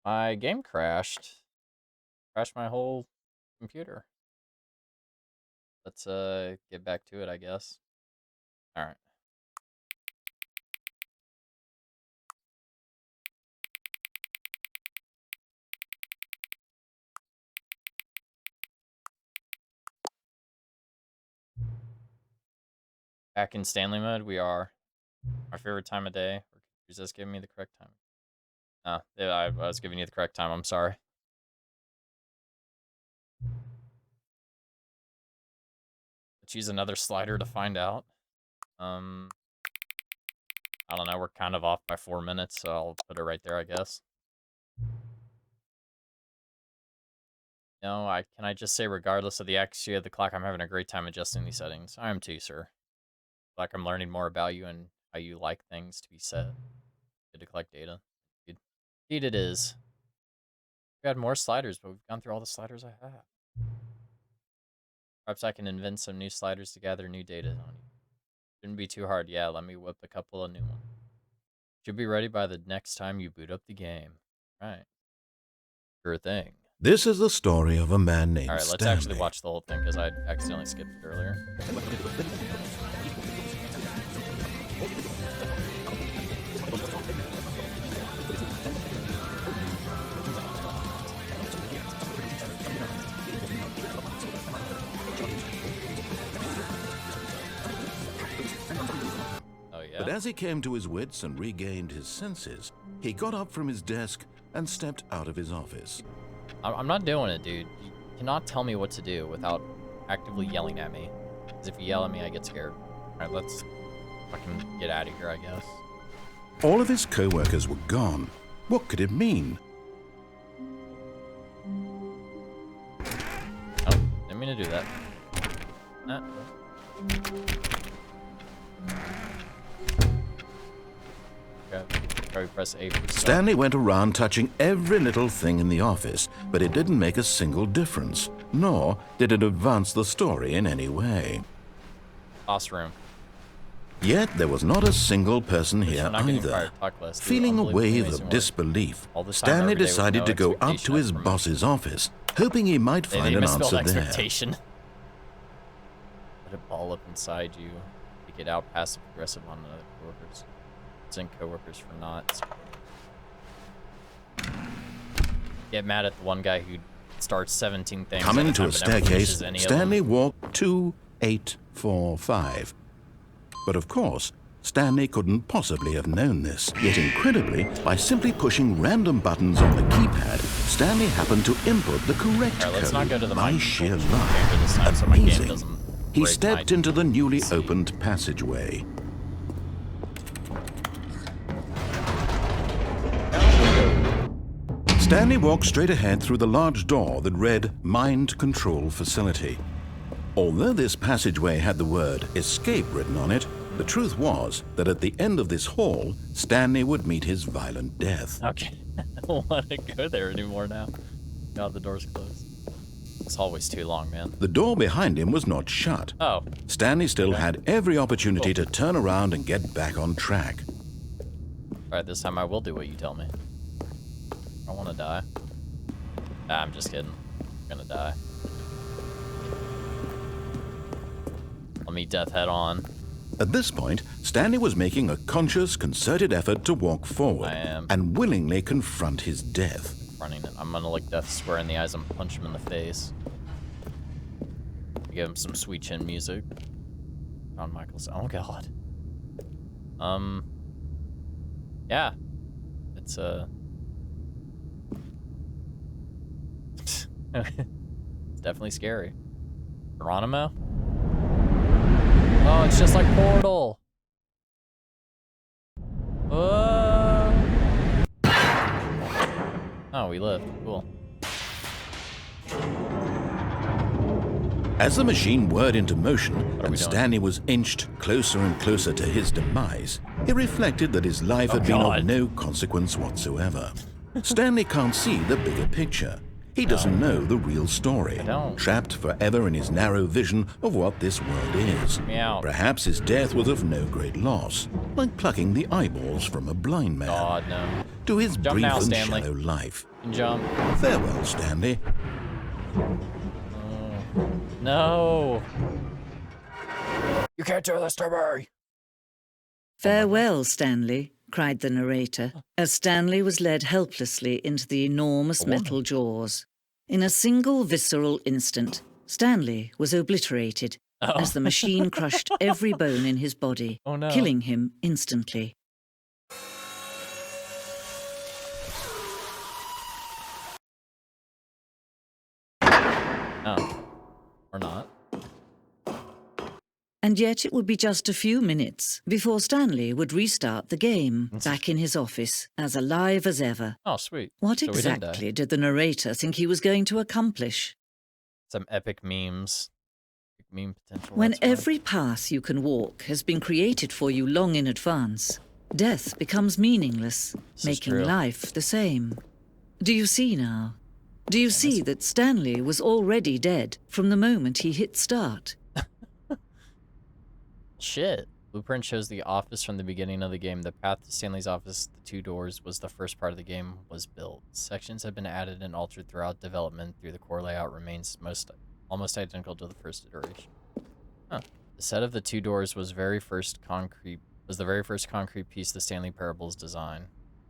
My game crashed. Crashed my whole computer. Let's get back to it, I guess. All right. Back in Stanley mode, we are. Our favorite time of day. Is this giving me the correct time? No, yeah, I was giving you the correct time. I'm sorry. Let's use another slider to find out. I don't know. We're kind of off by 4 minutes, so I'll put it right there, I guess. No, can I just say, regardless of the accuracy of the clock, I'm having a great time adjusting these settings. I am too, sir. Like I'm learning more about you and how you like things to be set. Good to collect data. Indeed it is. We had more sliders, but we've gone through all the sliders I have. Perhaps I can invent some new sliders to gather new data on you. Shouldn't be too hard. Yeah, let me whip a couple of new ones. Should be ready by the next time you boot up the game. Right. Sure thing. This is the story of a man named Stanley. Alright, let's actually watch the whole thing because I accidentally skipped it earlier. But as he came to his wits and regained his senses, he got up from his desk and stepped out of his office. I'm not doing it, dude. You cannot tell me what to do without actively yelling at me. Because if you yell at me, I get scared. Alright, let's fucking get out of here, I guess. All of his co-workers were gone. What could it mean? Oh, didn't mean to do that. Press A for Stanley went around touching every little thing in the office, but it didn't make a single difference, nor did it advance the story in any way. Boss room. Yet there was not a single person here either. Feeling a wave of disbelief, Stanley decided to go up to his boss's office, hoping he might find an answer there. Let it ball up inside you. Take it out passive-aggressive on the coworkers. And coworkers for not. Get mad at the one guy who starts 17 things. Coming to a staircase, Stanley walked 2845. But of course, Stanley couldn't possibly have known this. Yet incredibly, by simply pushing random buttons on the keypad, Stanley happened to input the correct code by sheer luck. Amazing. He stepped into the newly opened passageway. Stanley walked straight ahead through the large door that read Mind Control Facility. Although this passageway had the word escape written on it, the truth was that at the end of this hall, Stanley would meet his violent death. Okay, I don't want to go there anymore now. God, the door's closed. This hallway's too long, man. The door behind him was not shut. Oh. Stanley still had every opportunity to turn around and get back on track. Alright, this time I will do what you tell me. I want to die. Nah, I'm just kidding. I'm gonna die. I'll meet death head on. At this point, Stanley was making a conscious, concerted effort to walk forward and willingly confront his death. Running it. I'm gonna look death square in the eyes and punch him in the face. Give him some sweet chin music. Shawn Michaels. Oh god. Yeah. It's it's definitely scary. Geronimo? Oh, it's just like Portal. Oh, we lived. Cool. As the machine whirred into motion and Stanley was inched closer and closer to his demise, he reflected that his life had been of no consequence whatsoever. Stanley can't see the bigger picture. He doesn't know the real story. I don't. Trapped forever in his narrow vision of what this world is. Perhaps his death was of no great loss, like plucking the eyeballs from a blind man. God, no. To his Jump brief now, and Stanley. shallow life. Jump. Farewell, Stanley. No. You can't do this to me. Farewell, Stanley, cried the narrator, as Stanley was led helplessly into the enormous metal jaws. In a single visceral instant, Stanley was obliterated as the machine crushed every bone in his body, killing him instantly. Oh. Or not. And yet it would be just a few minutes before Stanley would restart the game, back in his office, as alive as ever. Oh, sweet. What exactly did the narrator think he was going to accomplish? Some epic memes. Meme potential. When every path you can walk has been created for you long in advance, death becomes meaningless, making life the same. Do you see now? Do you see that Stanley was already dead from the moment he hit start? Shit. Blueprint shows the office from the beginning of the game. The path to Stanley's office, the 2 doors, was the first part of the game was built. Sections have been added and altered throughout development. Through the core layout remains almost identical to the first iteration. Huh. The set of the 2 doors was the very first concrete piece the Stanley Parable's design.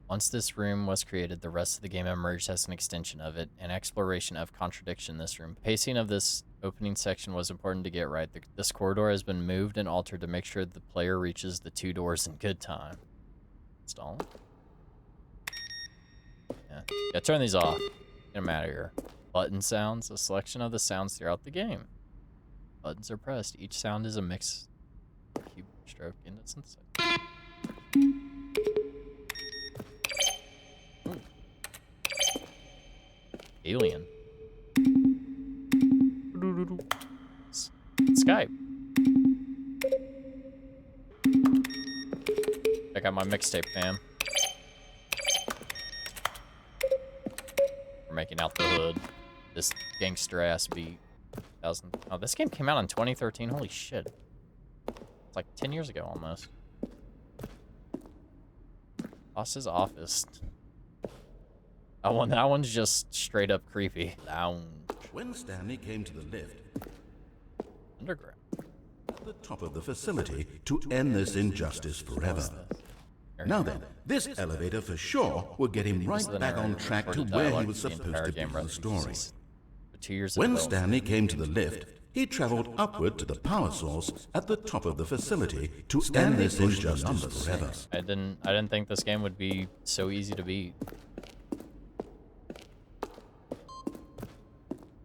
Once this room was created, the rest of the game emerged as an extension of it, an exploration of contradiction in this room. Pacing of this opening section was important to get right. This corridor has been moved and altered to make sure the player reaches the 2 doors in good time. Install. Yeah, turn these off. Get them out of here. Button sounds, a selection of the sounds throughout the game. Buttons are pressed. Each sound is a mix keyboard stroke into synthesizer. Alien. Skype. Check out my mixtape, fam. We're making out the hood. This gangster ass beat. Oh, this game came out in 2013. Holy shit. It's like 10 years ago almost. Boss's office. That one's just straight up creepy. Lounge. When Stanley came to the lift, Underground. at the top of the facility to end this injustice forever. Now then, this elevator for sure will get him right back on track to where he was supposed to be in the story. When Stanley came to the lift, he traveled upward to the power source at the top of the facility to end this injustice forever. I didn't think this game would be so easy to beat.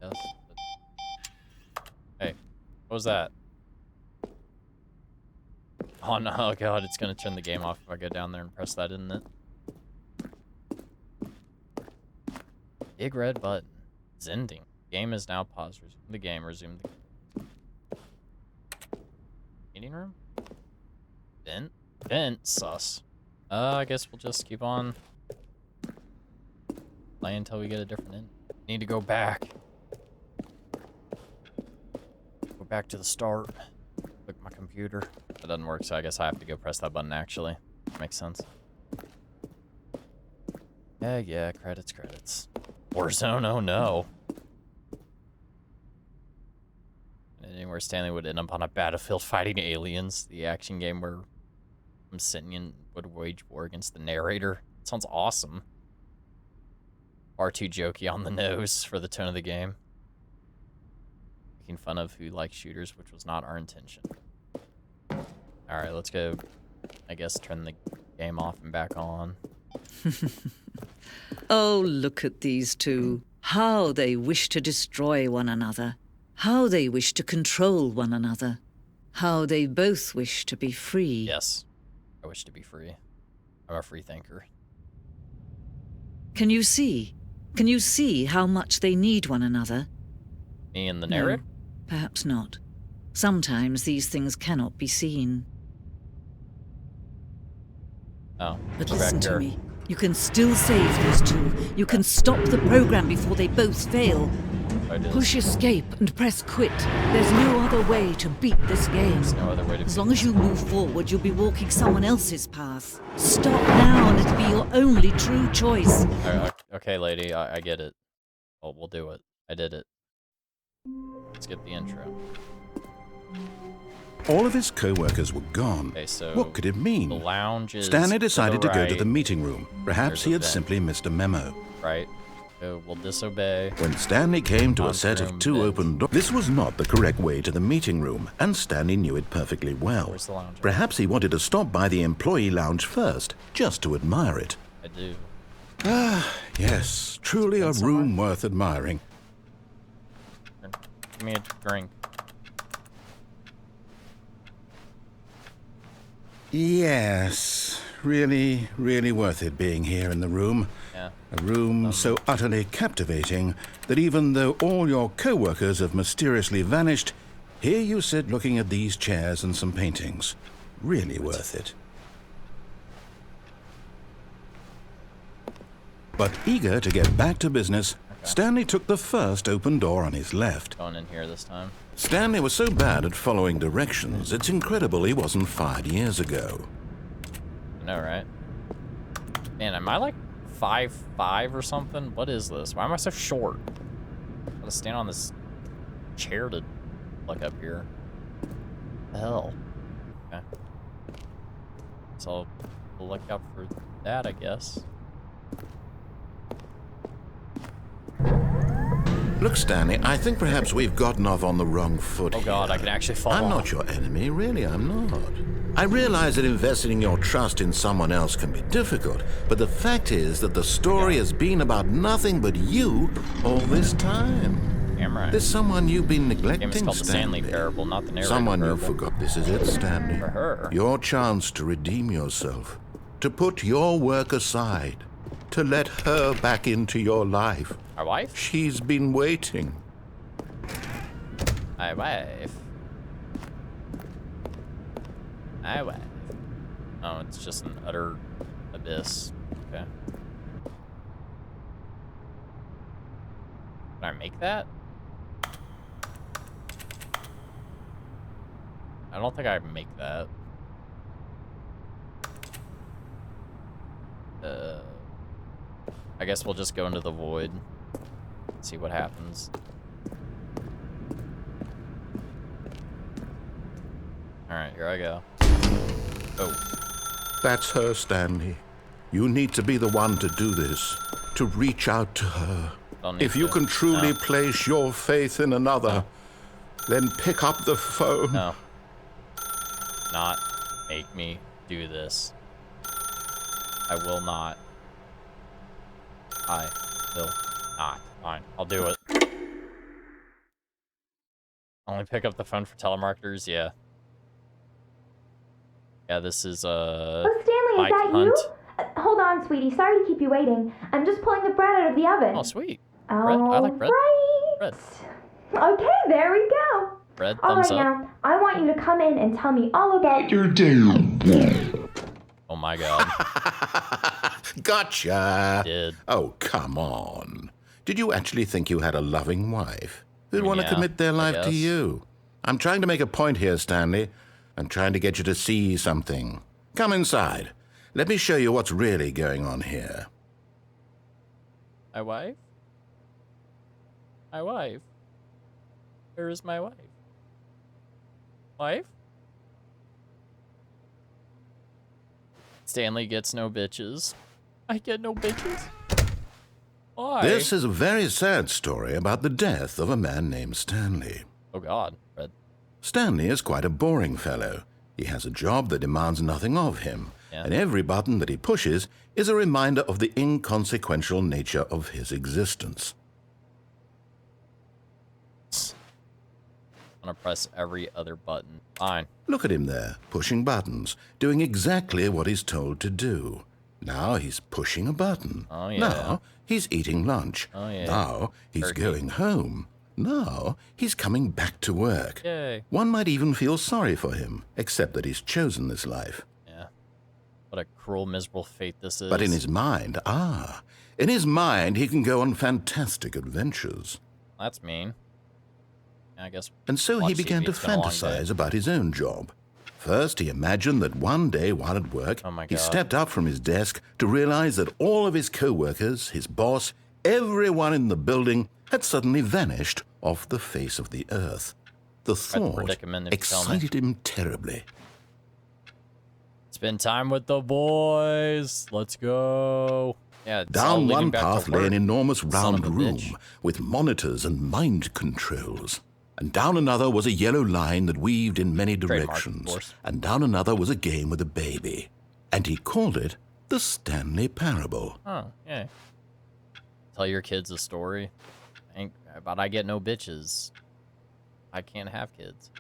Yes. Hey, what was that? Oh no, oh god, it's gonna turn the game off if I go down there and press that, isn't it? Big red button. It's ending. Game is now paused. Resume the game. Resume the game. Meeting room? Vent? Sus. I guess we'll just keep on playing until we get a different end. Need to go back. Go back to the start. Click my computer. That doesn't work, so I guess I have to go press that button actually. Makes sense. Yeah, credits. Warzone, oh no. Where Stanley would end up on a battlefield fighting aliens. The action game where Sentient would wage war against the narrator. It sounds awesome. Far too jokey on the nose for the tone of the game. Making fun of who likes shooters, which was not our intention. Alright, let's go, I guess, turn the game off and back on. Oh, look at these two. How they wish to destroy one another. How they wish to control one another. How they both wish to be free. Yes, I wish to be free. I'm a free thinker. Can you see? Can you see how much they need one another? Me and the narrator? No, perhaps not. Sometimes these things cannot be seen. Oh, but listen to me. You can still save those two. You can stop the program before they both fail. Push escape and press quit. There's no other way to beat this game. There's no other way to As long as you move forward, you'll be walking someone else's path. Stop now and it'll be your only true choice. Okay, lady, I get it. Well, we'll do it. I did it. Skip the intro. All of his co-workers were gone. Okay, so what could it mean? the lounge is Stanley decided to go to right. the meeting room. Perhaps he had simply missed a memo. Right. So we'll disobey. When Stanley came to a set of Room 2 vent. open doors, this was not the correct way to the meeting room, and Stanley knew it perfectly well. Where's the lounge? Perhaps he wanted to stop by the employee lounge first, just to admire it. I do. Ah, yes, truly a room worth admiring. Give me a drink. Yes, really, really worth it being here in the room. Yeah. A room so utterly captivating that even though all your co-workers have mysteriously vanished, here you sit looking at these chairs and some paintings. Really worth it. But eager to get back to business, Stanley took the first open door on his left. Going in here this time. Stanley was so bad at following directions, it's incredible he wasn't fired years ago. I know, right? Man, am I like 5'5" or something? What is this? Why am I so short? I gotta stand on this chair to look up here. What the hell? Okay. So we'll look out for that, I guess. Look, Stanley, I think perhaps we've gotten off on the wrong foot Oh god, here. I can actually fall I'm off. not your enemy, really, I'm not. I realize that investing your trust in someone else can be difficult, but the fact is that the story has been about nothing but you all this time. Damn right. There's someone you've been neglecting, Game is called the Stanley Stanley. Parable, not the narrator Someone you parable. forgot. This is it, Stanley. For her. Your chance to redeem yourself, to put your work aside, to let her back into your life. Our wife? She's been waiting. My wife. My wife. Oh, it's just an utter abyss. Okay. Can I make that? I don't think I can make that. I guess we'll just go into the void. See what happens. Alright, here I go. Oh. That's her, Stanley. You need to be the one to do this, to reach out to her. Don't need If you to. can truly No. place your faith in another, then pick up the phone. No. Not make me do this. I will not. I will not. Fine, I'll do it. Only pick up the phone for telemarketers? Yeah. Yeah, this is, Oh, Stanley, Mike is that Hunt. you? Hold on, sweetie. Sorry to keep you waiting. I'm just pulling the bread out of the oven. Oh, sweet. All Bread? I like bread. right. Bread. Okay, there we go. Bread, All right, thumbs up. now, I want you to come in and tell me all about your Oh my god. Gotcha. Did. Oh, come on. Did you actually think you had a loving wife who'd want to yeah, commit their I life to guess. you? I'm trying to make a point here, Stanley. I'm trying to get you to see something. Come inside. Let me show you what's really going on here. My wife? My wife? Where is my wife? Wife? Stanley gets no bitches. I get no bitches? Why? This is a very sad story about the death of a man named Stanley. Oh god, Red. Stanley is quite a boring fellow. He has a job that demands nothing of him, Yeah. and every button that he pushes is a reminder of the inconsequential nature of his existence. I'm gonna press every other button. Fine. Look at him there, pushing buttons, doing exactly what he's told to do. Now he's pushing a button. Oh, yeah. Now he's eating lunch. Oh, yeah. Now he's Turkey. going home. Now he's coming back to work. Yay. One might even feel sorry for him, except that he's chosen this life. Yeah. What a cruel, miserable fate this is. But in his mind, in his mind, he can go on fantastic adventures. That's mean. I guess. And so he began to fantasize about his own job. First, he imagined that one day while at work, he stepped up from his desk to realize that all of his co-workers, his boss, everyone in the building had suddenly vanished off the face of the earth. The thought excited him terribly. Spend time with the boys. Let's go. Yeah, down one path lay an enormous round room with monitors and mind controls. And down another was a yellow line that weaved in many directions. And down another was a game with a baby. And he called it the Stanley Parable. Oh, yeah. Tell your kids a story. But I get no bitches. I can't have kids.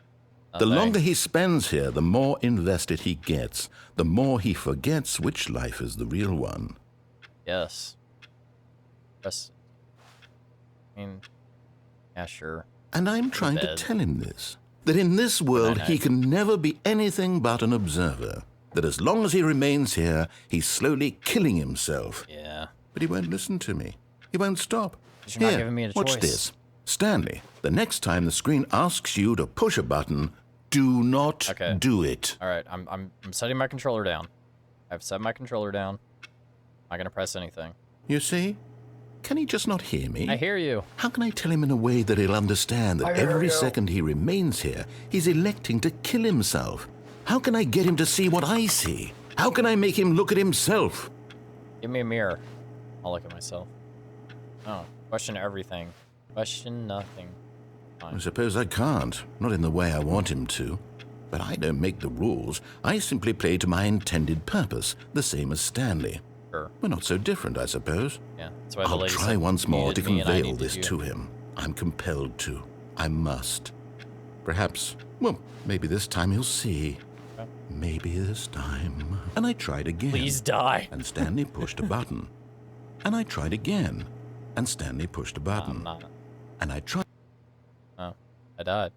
The longer he spends here, the more invested he gets. The more he forgets which life is the real one. Yes. Yes. I mean, yeah, sure. And I'm trying to tell him this, that in this world he can never be anything but an observer, that as long as he remains here, he's slowly killing himself. Yeah. But he won't listen to me. He won't stop. You're not giving me a watch choice. This. Stanley, the next time the screen asks you to push a button, do not do it. All right, I'm setting my controller down. I've set my controller down. I'm not going to press anything. You see? Can he just not hear me? I hear you. How can I tell him in a way that he'll understand that every second he remains here, he's electing to kill himself? How can I get him to see what I see? How can I make him look at himself? Give me a mirror. I'll look at myself. Oh, question everything. Question nothing. Fine. I suppose I can't. Not in the way I want him to. But I don't make the rules. I simply play to my intended purpose, the same as Stanley. Sure. We're not so different, I suppose. Yeah, that's why I'll try once more to convey all this to him. I'm compelled to. I must. Perhaps, well, maybe this time he'll see. Okay. Maybe this time. And I tried again. Please die. And Stanley pushed a button. And I tried again. And Stanley pushed a button. I'm not. And I tried. Oh, I died.